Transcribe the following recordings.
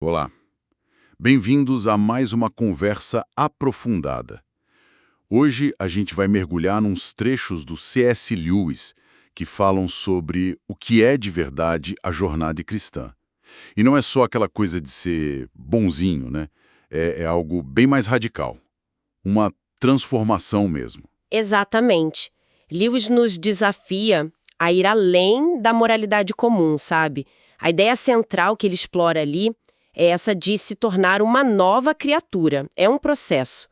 Olá, bem-vindos a mais uma conversa aprofundada. Hoje a gente vai mergulhar nos trechos do C.S. Lewis que falam sobre o que é de verdade a jornada cristã. E não é só aquela coisa de ser bonzinho, né? É algo bem mais radical. Uma transformação mesmo. Exatamente. Lewis nos desafia a ir além da moralidade comum, sabe? A ideia central que ele explora ali é essa de se tornar uma nova criatura. É um processo.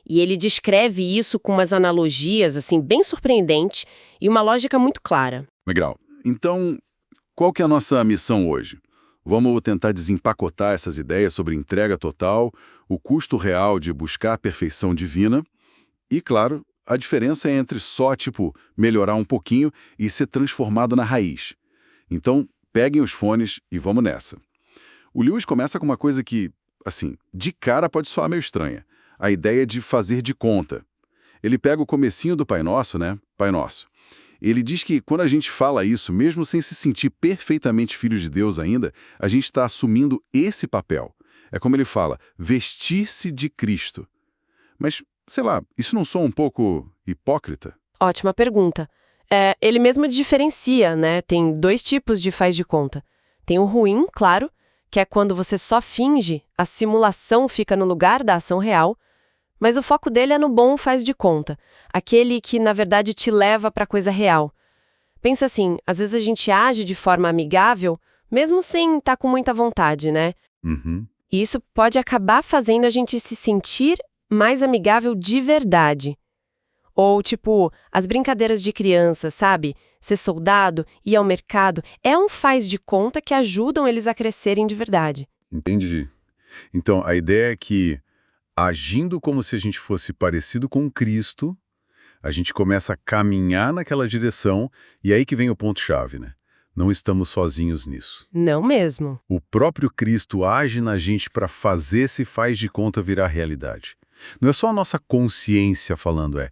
E ele descreve isso com umas analogias, assim, bem surpreendentes e uma lógica muito clara. Legal. Então, qual que é a nossa missão hoje? Vamos tentar desempacotar essas ideias sobre entrega total, o custo real de buscar a perfeição divina e, claro, a diferença é entre só, melhorar um pouquinho e ser transformado na raiz. Então, peguem os fones e vamos nessa. O Lewis começa com uma coisa que, assim, de cara pode soar meio estranha. A ideia de fazer de conta. Ele pega o comecinho do Pai Nosso, né? Pai Nosso. Ele diz que quando a gente fala isso, mesmo sem se sentir perfeitamente filho de Deus ainda, a gente está assumindo esse papel. É como ele fala, vestir-se de Cristo. Mas, sei lá, isso não soa um pouco hipócrita? Ótima pergunta. Ele mesmo diferencia, né? Tem dois tipos de faz de conta. Tem o ruim, claro, que é quando você só finge, a simulação fica no lugar da ação real, mas o foco dele é no bom faz de conta, aquele que, na verdade, te leva para a coisa real. Pensa assim, às vezes a gente age de forma amigável, mesmo sem estar com muita vontade, né? Uhum. E isso pode acabar fazendo a gente se sentir mais amigável de verdade. Ou, as brincadeiras de criança, sabe? Ser soldado, ir ao mercado, é um faz de conta que ajudam eles a crescerem de verdade. Entendi. Então, a ideia é que, agindo como se a gente fosse parecido com Cristo, a gente começa a caminhar naquela direção, e aí que vem o ponto-chave, né? Não estamos sozinhos nisso. Não mesmo. O próprio Cristo age na gente para fazer esse faz de conta virar realidade. Não é só a nossa consciência falando, é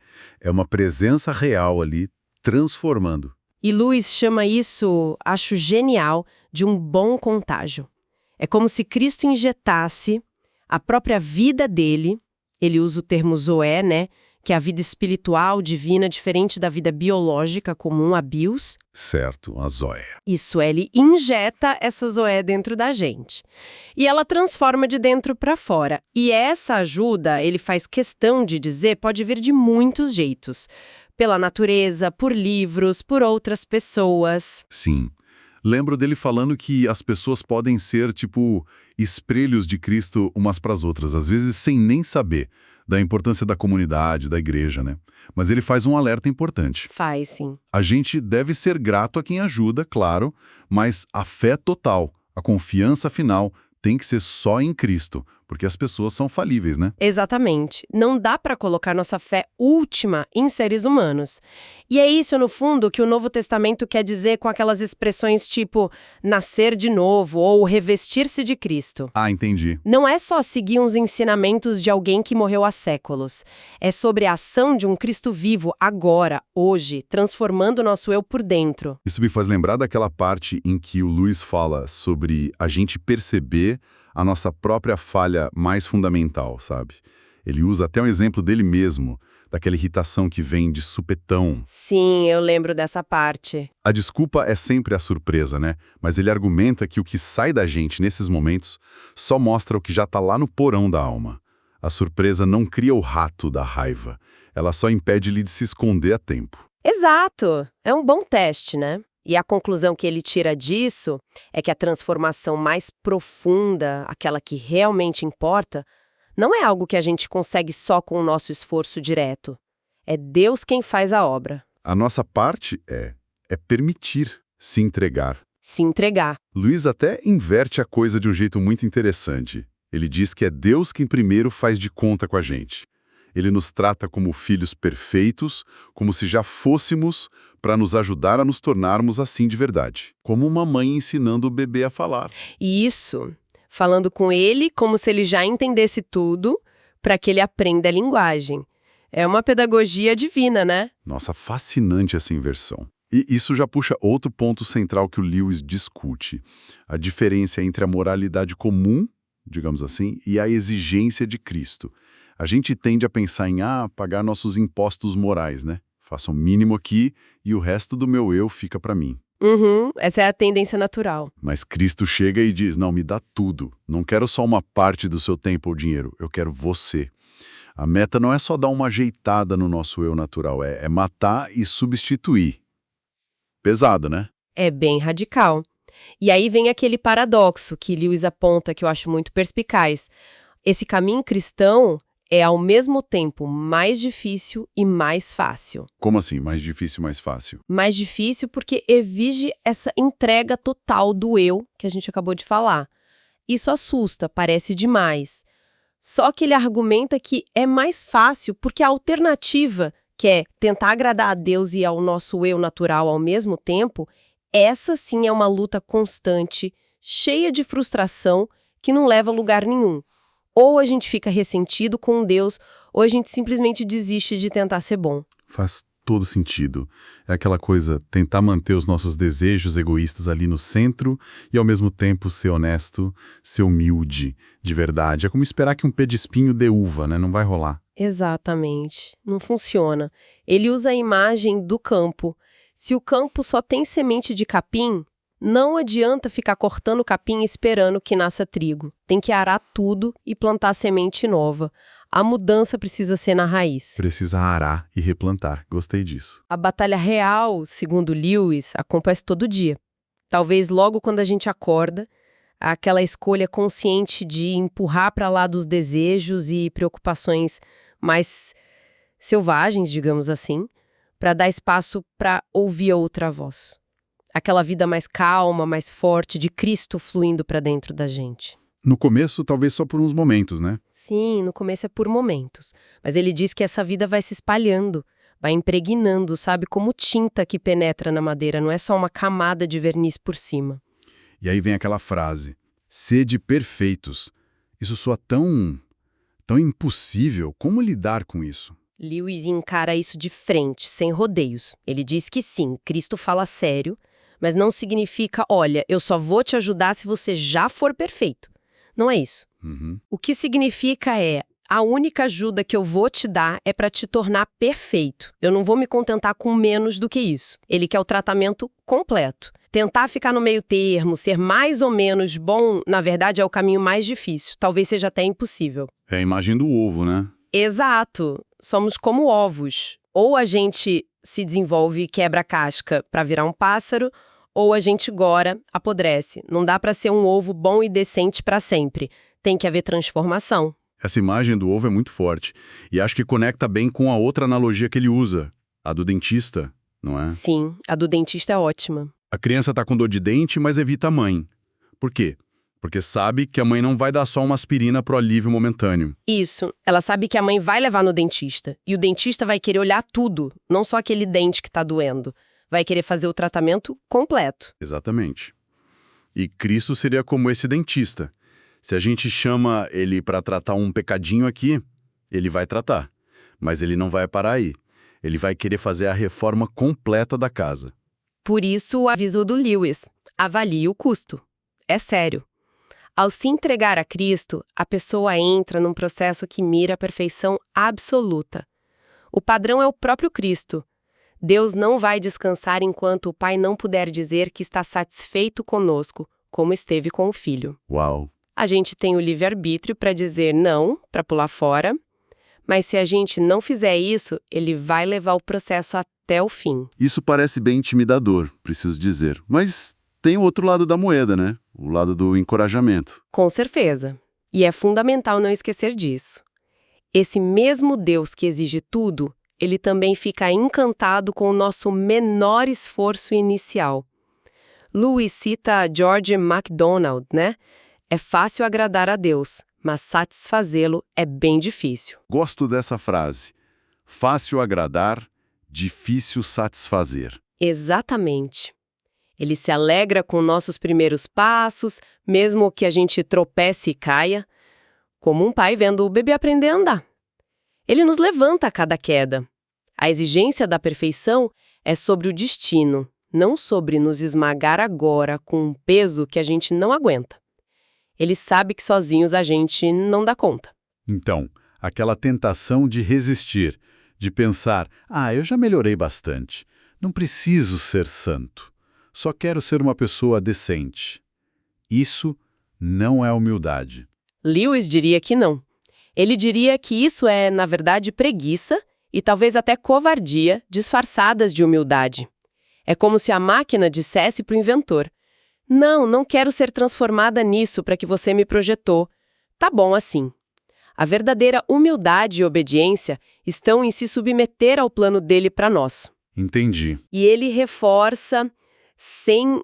uma presença real ali, transformando. E Lewis chama isso, acho genial, de um bom contágio. É como se Cristo injetasse a própria vida dele, ele usa o termo zoé, né, que é a vida espiritual, divina, diferente da vida biológica comum, a bios. Certo, a Zoé. Isso, ele injeta essa zoé dentro da gente. E ela transforma de dentro para fora. E essa ajuda, ele faz questão de dizer, pode vir de muitos jeitos. Pela natureza, por livros, por outras pessoas. Sim. Lembro dele falando que as pessoas podem ser, espelhos de Cristo umas para as outras, às vezes sem nem saber da importância da comunidade, da igreja, né? Mas ele faz um alerta importante. Faz, sim. A gente deve ser grato a quem ajuda, claro, mas a fé total, a confiança final, tem que ser só em Cristo, porque as pessoas são falíveis, né? Exatamente. Não dá para colocar nossa fé última em seres humanos. E é isso, no fundo, que o Novo Testamento quer dizer com aquelas expressões tipo nascer de novo ou revestir-se de Cristo. Ah, entendi. Não é só seguir uns ensinamentos de alguém que morreu há séculos. É sobre a ação de um Cristo vivo agora, hoje, transformando o nosso eu por dentro. Isso me faz lembrar daquela parte em que o Luiz fala sobre a gente perceber a nossa própria falha mais fundamental, sabe? Ele usa até um exemplo dele mesmo, daquela irritação que vem de supetão. Sim, eu lembro dessa parte. A desculpa é sempre a surpresa, né? Mas ele argumenta que o que sai da gente nesses momentos só mostra o que já está lá no porão da alma. A surpresa não cria o rato da raiva, ela só impede ele de se esconder a tempo. Exato! É um bom teste, né? E a conclusão que ele tira disso é que a transformação mais profunda, aquela que realmente importa, não é algo que a gente consegue só com o nosso esforço direto. É Deus quem faz a obra. A nossa parte é permitir se entregar. Se entregar. Luiz até inverte a coisa de um jeito muito interessante. Ele diz que é Deus quem primeiro faz de conta com a gente. Ele nos trata como filhos perfeitos, como se já fôssemos, para nos ajudar a nos tornarmos assim de verdade. Como uma mãe ensinando o bebê a falar. Isso. Falando com ele como se ele já entendesse tudo, para que ele aprenda a linguagem. É uma pedagogia divina, né? Nossa, fascinante essa inversão. E isso já puxa outro ponto central que o Lewis discute. A diferença entre a moralidade comum digamos assim, e a exigência de Cristo. A gente tende a pensar em, pagar nossos impostos morais, né? Faço o mínimo aqui e o resto do meu eu fica para mim. Uhum, essa é a tendência natural. Mas Cristo chega e diz, não, me dá tudo. Não quero só uma parte do seu tempo ou dinheiro, eu quero você. A meta não é só dar uma ajeitada no nosso eu natural, é matar e substituir. Pesado, né? É bem radical. E aí vem aquele paradoxo que Lewis aponta, que eu acho muito perspicaz. Esse caminho cristão é, ao mesmo tempo, mais difícil e mais fácil. Como assim? Mais difícil, mais fácil? Mais difícil porque exige essa entrega total do eu que a gente acabou de falar. Isso assusta, parece demais. Só que ele argumenta que é mais fácil porque a alternativa, que é tentar agradar a Deus e ao nosso eu natural ao mesmo tempo, essa sim é uma luta constante, cheia de frustração, que não leva a lugar nenhum. Ou a gente fica ressentido com Deus, ou a gente simplesmente desiste de tentar ser bom. Faz todo sentido. É aquela coisa, tentar manter os nossos desejos egoístas ali no centro e, ao mesmo tempo, ser honesto, ser humilde, de verdade. É como esperar que um pé de espinho dê uva, né? Não vai rolar. Exatamente. Não funciona. Ele usa a imagem do campo. Se o campo só tem semente de capim, não adianta ficar cortando capim esperando que nasça trigo. Tem que arar tudo e plantar semente nova. A mudança precisa ser na raiz. Precisa arar e replantar. Gostei disso. A batalha real, segundo Lewis, acontece todo dia. Talvez logo quando a gente acorda, aquela escolha consciente de empurrar para lá dos desejos e preocupações mais selvagens, digamos assim, para dar espaço para ouvir a outra voz. Aquela vida mais calma, mais forte, de Cristo fluindo para dentro da gente. No começo, talvez só por uns momentos, né? Sim, no começo é por momentos. Mas ele diz que essa vida vai se espalhando, vai impregnando, sabe? Como tinta que penetra na madeira, não é só uma camada de verniz por cima. E aí vem aquela frase, sede perfeitos. Isso soa tão impossível. Como lidar com isso? Lewis encara isso de frente, sem rodeios. Ele diz que sim, Cristo fala sério, mas não significa, olha, eu só vou te ajudar se você já for perfeito. Não é isso. Uhum. O que significa é, a única ajuda que eu vou te dar é para te tornar perfeito. Eu não vou me contentar com menos do que isso. Ele quer o tratamento completo. Tentar ficar no meio termo, ser mais ou menos bom, na verdade é o caminho mais difícil. Talvez seja até impossível. É a imagem do ovo, né? Exato. Somos como ovos. Ou a gente se desenvolve e quebra a casca para virar um pássaro, ou a gente gora, apodrece. Não dá para ser um ovo bom e decente para sempre. Tem que haver transformação. Essa imagem do ovo é muito forte. E acho que conecta bem com a outra analogia que ele usa, a do dentista, não é? Sim, a do dentista é ótima. A criança está com dor de dente, mas evita a mãe. Por quê? Porque sabe que a mãe não vai dar só uma aspirina pro alívio momentâneo. Isso. Ela sabe que a mãe vai levar no dentista. E o dentista vai querer olhar tudo, não só aquele dente que está doendo. Vai querer fazer o tratamento completo. Exatamente. E Cristo seria como esse dentista. Se a gente chama ele para tratar um pecadinho aqui, ele vai tratar. Mas ele não vai parar aí. Ele vai querer fazer a reforma completa da casa. Por isso o aviso do Lewis. Avalie o custo. É sério. Ao se entregar a Cristo, a pessoa entra num processo que mira a perfeição absoluta. O padrão é o próprio Cristo. Deus não vai descansar enquanto o Pai não puder dizer que está satisfeito conosco, como esteve com o Filho. Uau! A gente tem o livre-arbítrio para dizer não, para pular fora, mas se a gente não fizer isso, ele vai levar o processo até o fim. Isso parece bem intimidador, preciso dizer. Mas tem o outro lado da moeda, né? O lado do encorajamento. Com certeza. E é fundamental não esquecer disso. Esse mesmo Deus que exige tudo, ele também fica encantado com o nosso menor esforço inicial. Lewis cita George MacDonald, né? É fácil agradar a Deus, mas satisfazê-lo é bem difícil. Gosto dessa frase. Fácil agradar, difícil satisfazer. Exatamente. Ele se alegra com nossos primeiros passos, mesmo que a gente tropece e caia, como um pai vendo o bebê aprender a andar. Ele nos levanta a cada queda. A exigência da perfeição é sobre o destino, não sobre nos esmagar agora com um peso que a gente não aguenta. Ele sabe que sozinhos a gente não dá conta. Então, aquela tentação de resistir, de pensar, eu já melhorei bastante, não preciso ser santo, só quero ser uma pessoa decente. Isso não é humildade. Lewis diria que não. Ele diria que isso é, na verdade, preguiça e talvez até covardia disfarçadas de humildade. É como se a máquina dissesse para o inventor: não quero ser transformada nisso para que você me projetou. Tá bom assim. A verdadeira humildade e obediência estão em se submeter ao plano dele para nós. Entendi. E ele reforça, sem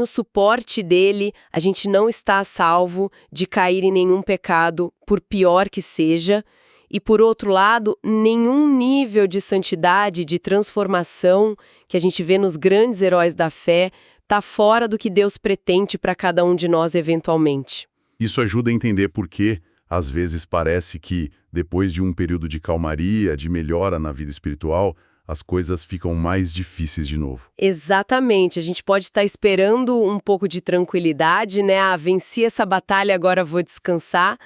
o suporte dele, a gente não está a salvo de cair em nenhum pecado, por pior que seja. E, por outro lado, nenhum nível de santidade, de transformação que a gente vê nos grandes heróis da fé está fora do que Deus pretende para cada um de nós eventualmente. Isso ajuda a entender por que, às vezes, parece que, depois de um período de calmaria, de melhora na vida espiritual, as coisas ficam mais difíceis de novo. Exatamente. A gente pode estar esperando um pouco de tranquilidade, né? Venci essa batalha, agora vou descansar.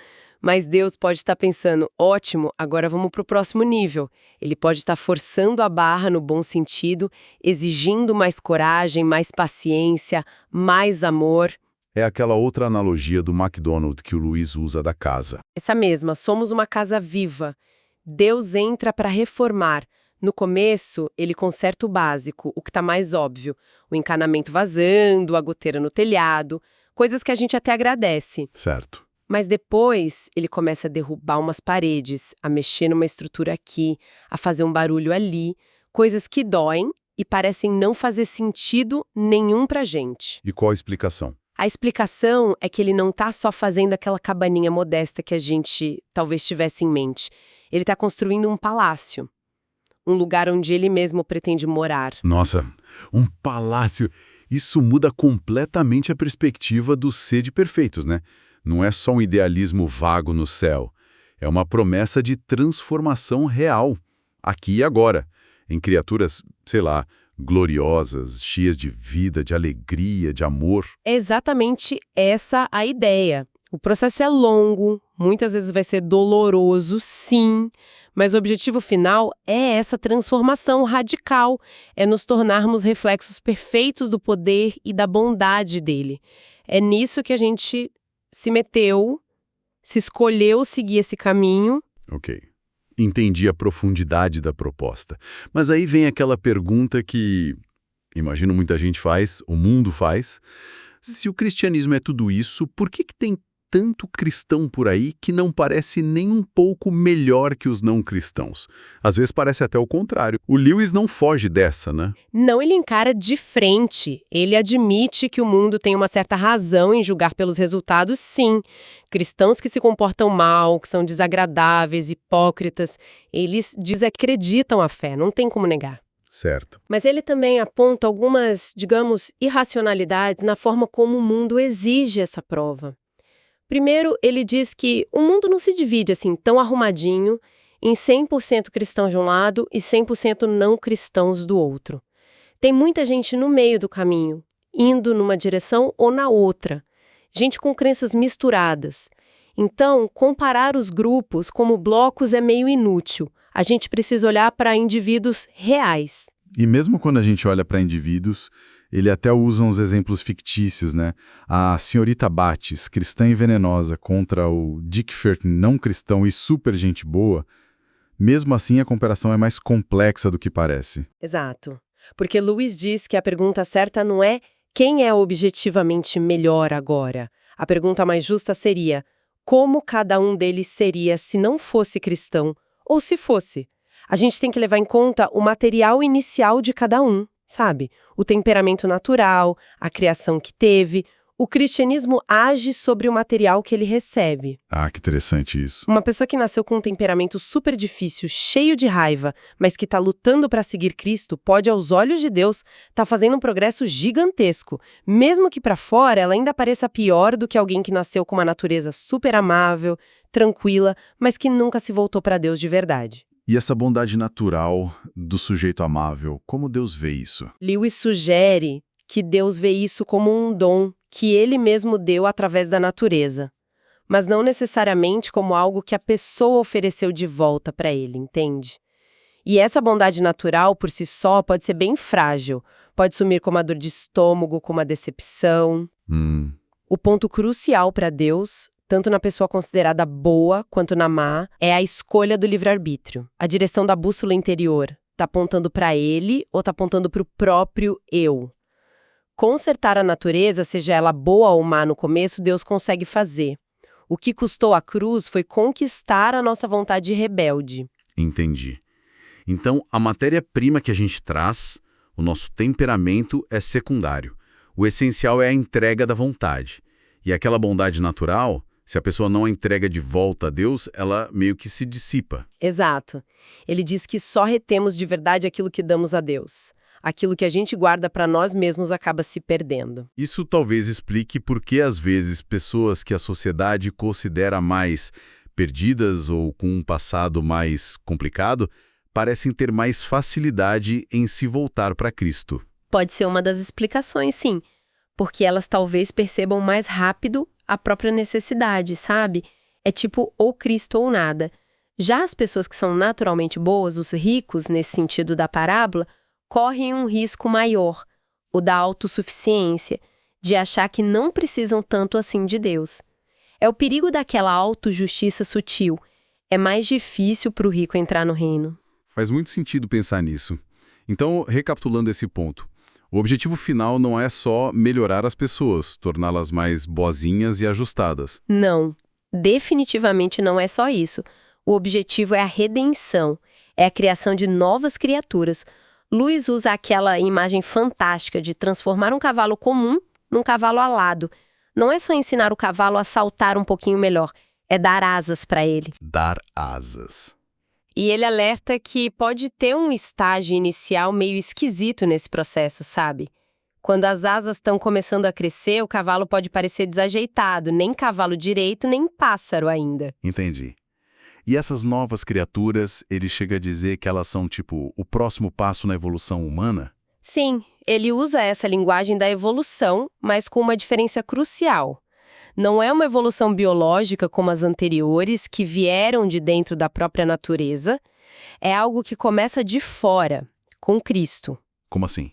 Mas Deus pode estar pensando, ótimo, agora vamos para o próximo nível. Ele pode estar forçando a barra no bom sentido, exigindo mais coragem, mais paciência, mais amor. É aquela outra analogia do McDonald's que o Luiz usa da casa. Essa mesma, somos uma casa viva. Deus entra para reformar. No começo, ele conserta o básico, o que está mais óbvio. O encanamento vazando, a goteira no telhado, coisas que a gente até agradece. Certo. Mas depois, ele começa a derrubar umas paredes, a mexer numa estrutura aqui, a fazer um barulho ali, coisas que doem e parecem não fazer sentido nenhum pra gente. E qual a explicação? A explicação é que ele não está só fazendo aquela cabaninha modesta que a gente talvez tivesse em mente. Ele está construindo um palácio. Um lugar onde ele mesmo pretende morar. Nossa, um palácio! Isso muda completamente a perspectiva do ser de perfeitos, né? Não é só um idealismo vago no céu. É uma promessa de transformação real, aqui e agora, em criaturas, sei lá, gloriosas, cheias de vida, de alegria, de amor. É exatamente essa a ideia. O processo é longo, muitas vezes vai ser doloroso, sim, mas o objetivo final é essa transformação radical, é nos tornarmos reflexos perfeitos do poder e da bondade dele. É nisso que a gente se meteu, se escolheu seguir esse caminho. Ok. Entendi a profundidade da proposta. Mas aí vem aquela pergunta que, imagino muita gente faz, o mundo faz. Se o cristianismo é tudo isso, por que tem tanto cristão por aí que não parece nem um pouco melhor que os não cristãos? Às vezes parece até o contrário. O Lewis não foge dessa, né? Não, ele encara de frente. Ele admite que o mundo tem uma certa razão em julgar pelos resultados, sim. Cristãos que se comportam mal, que são desagradáveis, hipócritas, eles desacreditam a fé, não tem como negar. Certo. Mas ele também aponta algumas, digamos, irracionalidades na forma como o mundo exige essa prova. Primeiro, ele diz que o mundo não se divide assim tão arrumadinho em 100% cristãos de um lado e 100% não cristãos do outro. Tem muita gente no meio do caminho, indo numa direção ou na outra. Gente com crenças misturadas. Então, comparar os grupos como blocos é meio inútil. A gente precisa olhar para indivíduos reais. E mesmo quando a gente olha para indivíduos, ele até usa uns exemplos fictícios, né? A senhorita Bates, cristã e venenosa, contra o Dick Furt, não cristão e super gente boa, mesmo assim a comparação é mais complexa do que parece. Exato. Porque Lewis diz que a pergunta certa não é quem é objetivamente melhor agora. A pergunta mais justa seria como cada um deles seria se não fosse cristão ou se fosse. A gente tem que levar em conta o material inicial de cada um, sabe? O temperamento natural, a criação que teve. O cristianismo age sobre o material que ele recebe. Ah, que interessante isso. Uma pessoa que nasceu com um temperamento super difícil, cheio de raiva, mas que está lutando para seguir Cristo, pode, aos olhos de Deus, estar fazendo um progresso gigantesco. Mesmo que para fora ela ainda pareça pior do que alguém que nasceu com uma natureza super amável, tranquila, mas que nunca se voltou para Deus de verdade. E essa bondade natural do sujeito amável, como Deus vê isso? Lewis sugere que Deus vê isso como um dom que ele mesmo deu através da natureza, mas não necessariamente como algo que a pessoa ofereceu de volta para ele, entende? E essa bondade natural, por si só, pode ser bem frágil. Pode sumir com uma dor de estômago, com uma decepção. O ponto crucial para Deus, tanto na pessoa considerada boa quanto na má, é a escolha do livre-arbítrio. A direção da bússola interior. Está apontando para ele ou está apontando para o próprio eu? Consertar a natureza, seja ela boa ou má no começo, Deus consegue fazer. O que custou a cruz foi conquistar a nossa vontade rebelde. Entendi. Então, a matéria-prima que a gente traz, o nosso temperamento, é secundário. O essencial é a entrega da vontade. E aquela bondade natural, se a pessoa não a entrega de volta a Deus, ela meio que se dissipa. Exato. Ele diz que só retemos de verdade aquilo que damos a Deus. Aquilo que a gente guarda para nós mesmos acaba se perdendo. Isso talvez explique por que, às vezes, pessoas que a sociedade considera mais perdidas ou com um passado mais complicado parecem ter mais facilidade em se voltar para Cristo. Pode ser uma das explicações, sim. Porque elas talvez percebam mais rápido a própria necessidade, sabe? É tipo ou Cristo ou nada. Já as pessoas que são naturalmente boas, os ricos, nesse sentido da parábola, correm um risco maior, o da autossuficiência, de achar que não precisam tanto assim de Deus. É o perigo daquela autojustiça sutil. É mais difícil para o rico entrar no reino. Faz muito sentido pensar nisso. Então, recapitulando esse ponto, o objetivo final não é só melhorar as pessoas, torná-las mais boazinhas e ajustadas. Não, definitivamente não é só isso. O objetivo é a redenção, é a criação de novas criaturas. Luiz usa aquela imagem fantástica de transformar um cavalo comum num cavalo alado. Não é só ensinar o cavalo a saltar um pouquinho melhor, é dar asas para ele. Dar asas. E ele alerta que pode ter um estágio inicial meio esquisito nesse processo, sabe? Quando as asas estão começando a crescer, o cavalo pode parecer desajeitado, nem cavalo direito, nem pássaro ainda. Entendi. E essas novas criaturas, ele chega a dizer que elas são, tipo, o próximo passo na evolução humana? Sim, ele usa essa linguagem da evolução, mas com uma diferença crucial. Não é uma evolução biológica como as anteriores, que vieram de dentro da própria natureza. É algo que começa de fora, com Cristo. Como assim?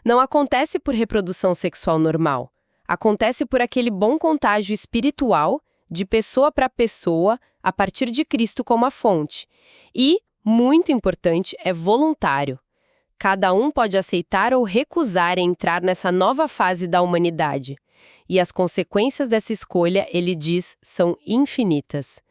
Não acontece por reprodução sexual normal. Acontece por aquele bom contágio espiritual, de pessoa para pessoa, a partir de Cristo como a fonte. E, muito importante, é voluntário. Cada um pode aceitar ou recusar entrar nessa nova fase da humanidade. E as consequências dessa escolha, ele diz, são infinitas.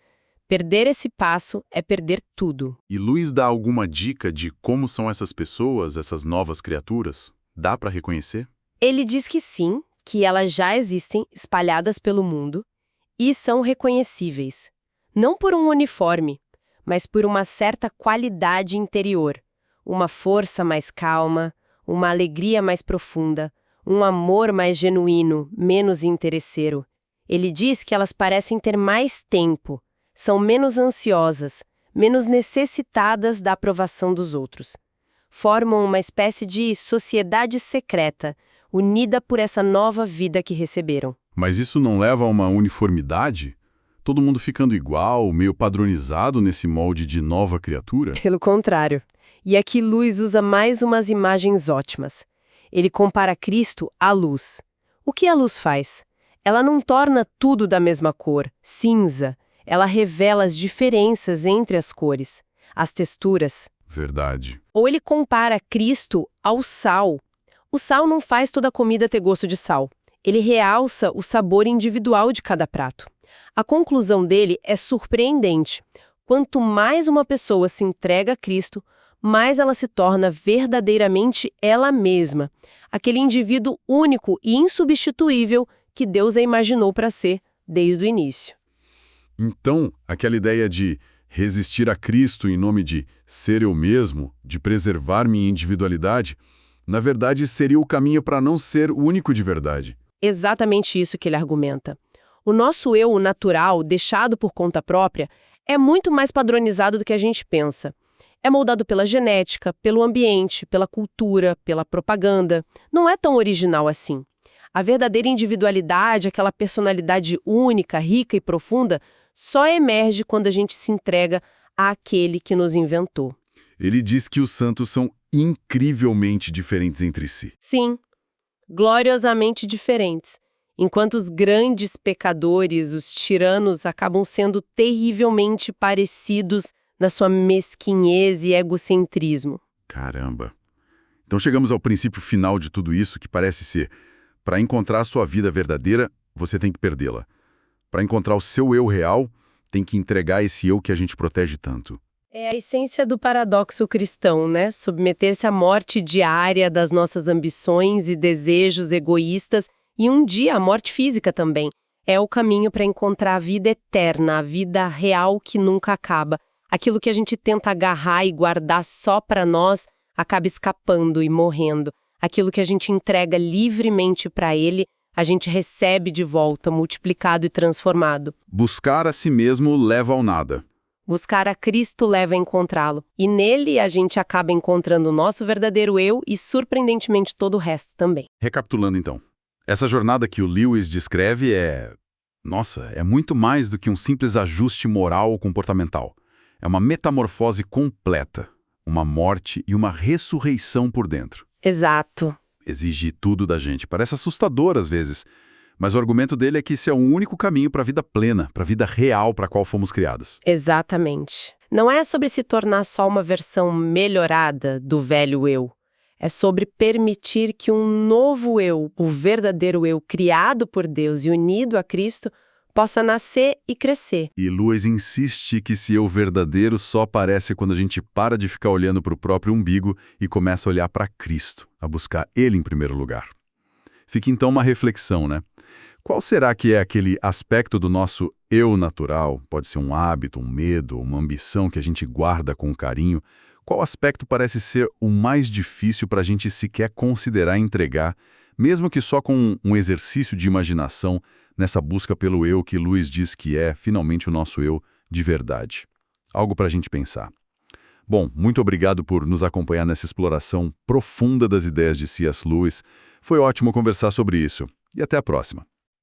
Perder esse passo é perder tudo. E Luiz dá alguma dica de como são essas pessoas, essas novas criaturas? Dá para reconhecer? Ele diz que sim, que elas já existem espalhadas pelo mundo e são reconhecíveis. Não por um uniforme, mas por uma certa qualidade interior. Uma força mais calma, uma alegria mais profunda, um amor mais genuíno, menos interesseiro. Ele diz que elas parecem ter mais tempo, são menos ansiosas, menos necessitadas da aprovação dos outros. Formam uma espécie de sociedade secreta, unida por essa nova vida que receberam. Mas isso não leva a uma uniformidade? Todo mundo ficando igual, meio padronizado nesse molde de nova criatura? Pelo contrário. E aqui Luiz usa mais umas imagens ótimas. Ele compara Cristo à luz. O que a luz faz? Ela não torna tudo da mesma cor, cinza. Ela revela as diferenças entre as cores, as texturas. Verdade. Ou ele compara Cristo ao sal. O sal não faz toda a comida ter gosto de sal. Ele realça o sabor individual de cada prato. A conclusão dele é surpreendente. Quanto mais uma pessoa se entrega a Cristo, mais ela se torna verdadeiramente ela mesma, aquele indivíduo único e insubstituível que Deus a imaginou para ser desde o início. Então, aquela ideia de resistir a Cristo em nome de ser eu mesmo, de preservar minha individualidade, na verdade seria o caminho para não ser único de verdade. Exatamente isso que ele argumenta. O nosso eu natural, deixado por conta própria, é muito mais padronizado do que a gente pensa. É moldado pela genética, pelo ambiente, pela cultura, pela propaganda. Não é tão original assim. A verdadeira individualidade, aquela personalidade única, rica e profunda, só emerge quando a gente se entrega àquele que nos inventou. Ele diz que os santos são incrivelmente diferentes entre si. Sim, gloriosamente diferentes. Enquanto os grandes pecadores, os tiranos, acabam sendo terrivelmente parecidos na sua mesquinhez e egocentrismo. Caramba! Então chegamos ao princípio final de tudo isso, que parece ser: para encontrar a sua vida verdadeira, você tem que perdê-la. Para encontrar o seu eu real, tem que entregar esse eu que a gente protege tanto. É a essência do paradoxo cristão, né? Submeter-se à morte diária das nossas ambições e desejos egoístas e um dia a morte física também. É o caminho para encontrar a vida eterna, a vida real que nunca acaba. Aquilo que a gente tenta agarrar e guardar só para nós acaba escapando e morrendo. Aquilo que a gente entrega livremente para ele, a gente recebe de volta, multiplicado e transformado. Buscar a si mesmo leva ao nada. Buscar a Cristo leva a encontrá-lo. E nele a gente acaba encontrando o nosso verdadeiro eu e, surpreendentemente, todo o resto também. Recapitulando então, essa jornada que o Lewis descreve é muito mais do que um simples ajuste moral ou comportamental. É uma metamorfose completa, uma morte e uma ressurreição por dentro. Exato. Exige tudo da gente. Parece assustador às vezes, mas o argumento dele é que esse é o único caminho para a vida plena, para a vida real para a qual fomos criados. Exatamente. Não é sobre se tornar só uma versão melhorada do velho eu. É sobre permitir que um novo eu, o verdadeiro eu criado por Deus e unido a Cristo, possa nascer e crescer. E Lewis insiste que esse eu verdadeiro só aparece quando a gente para de ficar olhando para o próprio umbigo e começa a olhar para Cristo, a buscar Ele em primeiro lugar. Fica então uma reflexão, né? Qual será que é aquele aspecto do nosso eu natural? Pode ser um hábito, um medo, uma ambição que a gente guarda com carinho. Qual aspecto parece ser o mais difícil para a gente sequer considerar entregar, mesmo que só com um exercício de imaginação, nessa busca pelo eu que Lewis diz que é, finalmente, o nosso eu de verdade? Algo para a gente pensar. Bom, muito obrigado por nos acompanhar nessa exploração profunda das ideias de C.S. Lewis. Foi ótimo conversar sobre isso. E até a próxima.